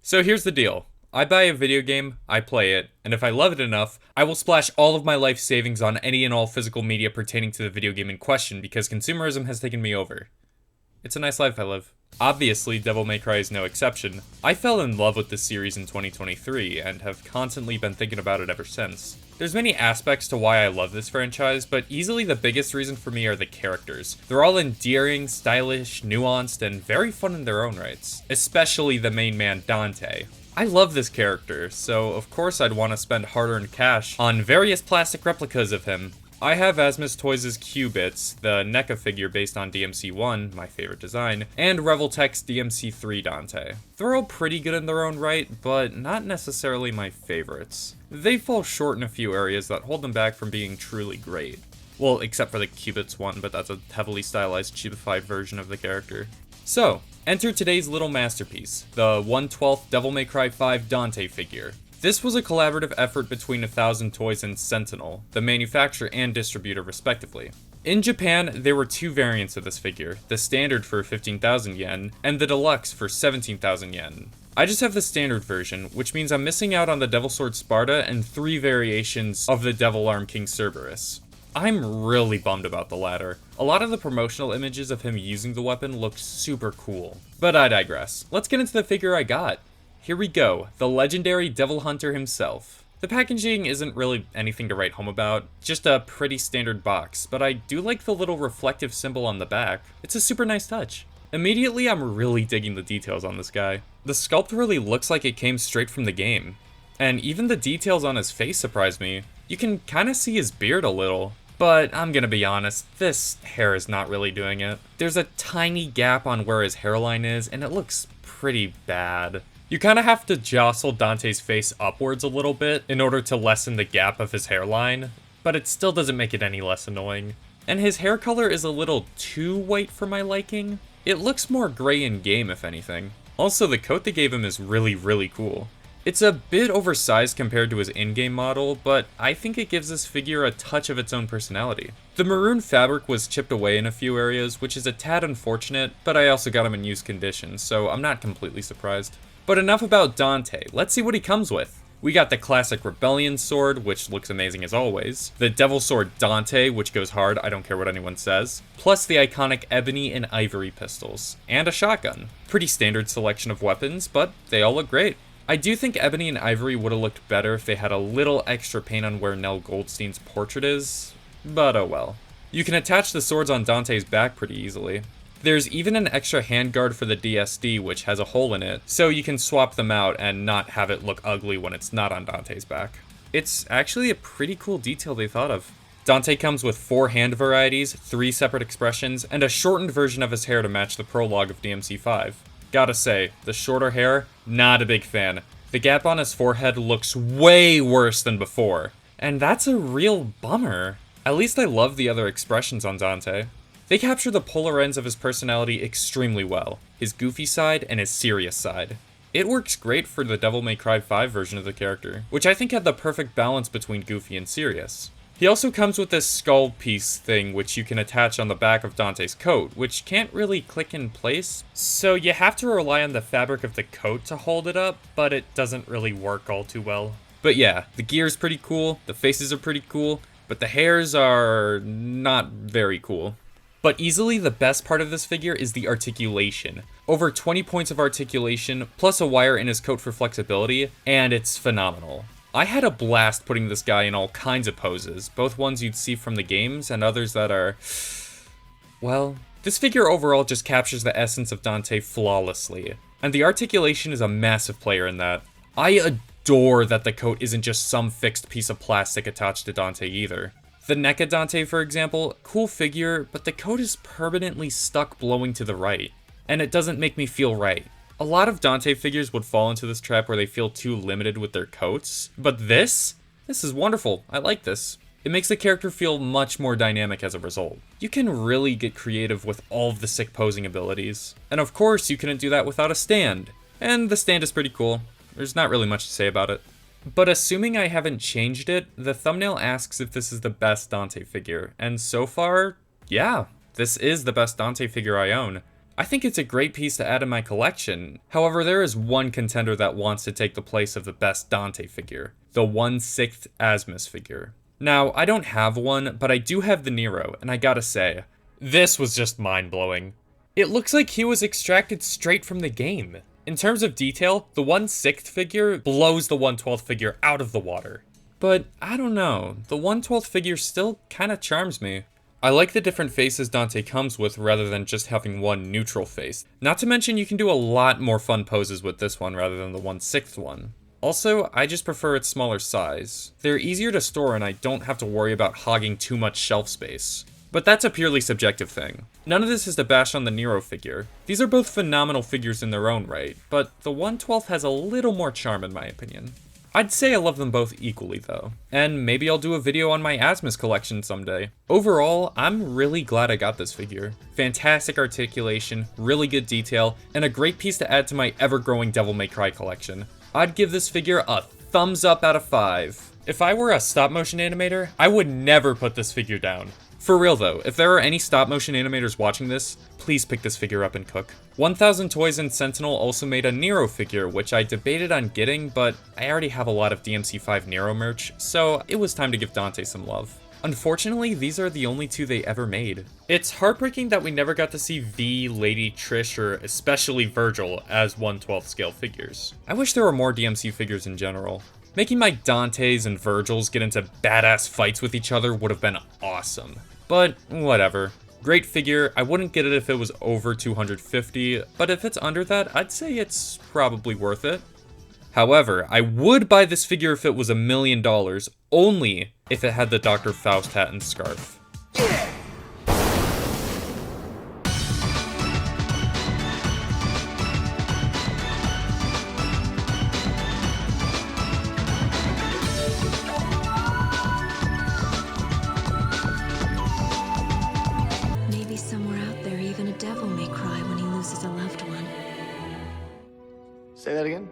So here's the deal. I buy a video game, I play it, and if I love it enough, I will splash all of my life savings on any and all physical media pertaining to the video game in question because consumerism has taken me over. It's a nice life I live. Obviously, Devil May Cry is no exception. I fell in love with this series in 2023 and have constantly been thinking about it ever since. There's many aspects to why I love this franchise, but easily the biggest reason for me are the characters. They're all endearing, stylish, nuanced, and very fun in their own rights. Especially the main man, Dante. I love this character, so of course I'd want to spend hard-earned cash on various plastic replicas of him. I have Asmus Toys' Q-Bits, the NECA figure based on DMC1, my favorite design, and Revoltech's DMC3 Dante. They're all pretty good in their own right, but not necessarily my favorites. They fall short in a few areas that hold them back from being truly great. Well, except for the Q-Bits one, but that's a heavily stylized, cheapified version of the character. So, enter today's little masterpiece, the 1/12 Devil May Cry 5 Dante figure. This was a collaborative effort between 1000 Toys and Sentinel, the manufacturer and distributor respectively. In Japan, there were two variants of this figure, the standard for 15,000 yen, and the deluxe for 17,000 yen. I just have the standard version, which means I'm missing out on the Devil Sword Sparta and 3 variations of the Devil Arm King Cerberus. I'm really bummed about the latter. A lot of the promotional images of him using the weapon look super cool. But I digress. Let's get into the figure I got. Here we go, the legendary Devil Hunter himself. The packaging isn't really anything to write home about, just a pretty standard box, but I do like the little reflective symbol on the back. It's a super nice touch. Immediately, I'm really digging the details on this guy. The sculpt really looks like it came straight from the game. And even the details on his face surprised me. You can kinda see his beard a little. But I'm gonna be honest, this hair is not really doing it. There's a tiny gap on where his hairline is, and it looks pretty bad. You kind of have to jostle Dante's face upwards a little bit in order to lessen the gap of his hairline, but it still doesn't make it any less annoying. And his hair color is a little too white for my liking. It looks more gray in game, if anything. Also, the coat they gave him is really cool. It's a bit oversized compared to his in-game model, but I think it gives this figure a touch of its own personality. The maroon fabric was chipped away in a few areas, which is a tad unfortunate, but I also got him in used condition, so I'm not completely surprised. But enough about Dante, let's see what he comes with. We got the classic Rebellion Sword, which looks amazing as always, the Devil Sword Dante, which goes hard, I don't care what anyone says, plus the iconic Ebony and Ivory pistols, and a shotgun. Pretty standard selection of weapons, but they all look great. I do think Ebony and Ivory would have looked better if they had a little extra paint on where Nell Goldstein's portrait is, but oh well. You can attach the swords on Dante's back pretty easily. There's even an extra handguard for the DSD which has a hole in it, so you can swap them out and not have it look ugly when it's not on Dante's back. It's actually a pretty cool detail they thought of. Dante comes with 4 hand varieties, 3 separate expressions, and a shortened version of his hair to match the prologue of DMC5. Gotta say, the shorter hair, not a big fan. The gap on his forehead looks way worse than before, and that's a real bummer. At least I love the other expressions on Dante. They capture the polar ends of his personality extremely well, his goofy side and his serious side. It works great for the Devil May Cry 5 version of the character, which I think had the perfect balance between goofy and serious. He also comes with this skull piece thing which you can attach on the back of Dante's coat, which can't really click in place, so you have to rely on the fabric of the coat to hold it up, but it doesn't really work all too well. But yeah, the gear's pretty cool, the faces are pretty cool, but the hairs are not very cool. But easily the best part of this figure is the articulation. Over 20 points of articulation, plus a wire in his coat for flexibility, and it's phenomenal. I had a blast putting this guy in all kinds of poses, both ones you'd see from the games and others that are... well, this figure overall just captures the essence of Dante flawlessly, and the articulation is a massive player in that. I adore that the coat isn't just some fixed piece of plastic attached to Dante either. The NECA Dante, for example, cool figure, but the coat is permanently stuck blowing to the right, and it doesn't make me feel right. A lot of Dante figures would fall into this trap where they feel too limited with their coats, but this is wonderful. I like this. It makes the character feel much more dynamic as a result. You can really get creative with all of the sick posing abilities. And of course, you couldn't do that without a stand. And the stand is pretty cool. There's not really much to say about it. But assuming I haven't changed it, the thumbnail asks if this is the best Dante figure, and so far, yeah, this is the best Dante figure I own. I think it's a great piece to add in my collection. However, there is one contender that wants to take the place of the best Dante figure, the 1/6 Asmus figure. Now, I don't have one, but I do have the Nero, and I gotta say, this was just mind-blowing. It looks like he was extracted straight from the game. In terms of detail, the 1/6 figure blows the 1/12 figure out of the water. But I don't know, the 1/12 figure still kinda charms me. I like the different faces Dante comes with rather than just having one neutral face. Not to mention you can do a lot more fun poses with this one rather than the 1/6 one. Also, I just prefer its smaller size. They're easier to store and I don't have to worry about hogging too much shelf space. But that's a purely subjective thing. None of this is to bash on the Nero figure. These are both phenomenal figures in their own right, but the 1/12 has a little more charm in my opinion. I'd say I love them both equally though, and maybe I'll do a video on my Asmus collection someday. Overall, I'm really glad I got this figure. Fantastic articulation, really good detail, and a great piece to add to my ever-growing Devil May Cry collection. I'd give this figure a thumbs up out of 5. If I were a stop-motion animator, I would never put this figure down. For real though, if there are any stop-motion animators watching this, please pick this figure up and cook. 1000 Toys and Sentinel also made a Nero figure, which I debated on getting, but I already have a lot of DMC5 Nero merch, so it was time to give Dante some love. Unfortunately, these are the only two they ever made. It's heartbreaking that we never got to see V, Lady Trish, or especially Virgil as 1/12 scale figures. I wish there were more DMC figures in general. Making my Dantes and Virgils get into badass fights with each other would have been awesome. But whatever. Great figure, I wouldn't get it if it was over 250, but if it's under that, I'd say it's probably worth it. However, I would buy this figure if it was $1 million, only if it had the Dr. Faust hat and scarf. Maybe somewhere out there, even a devil may cry when he loses a loved one. Say that again?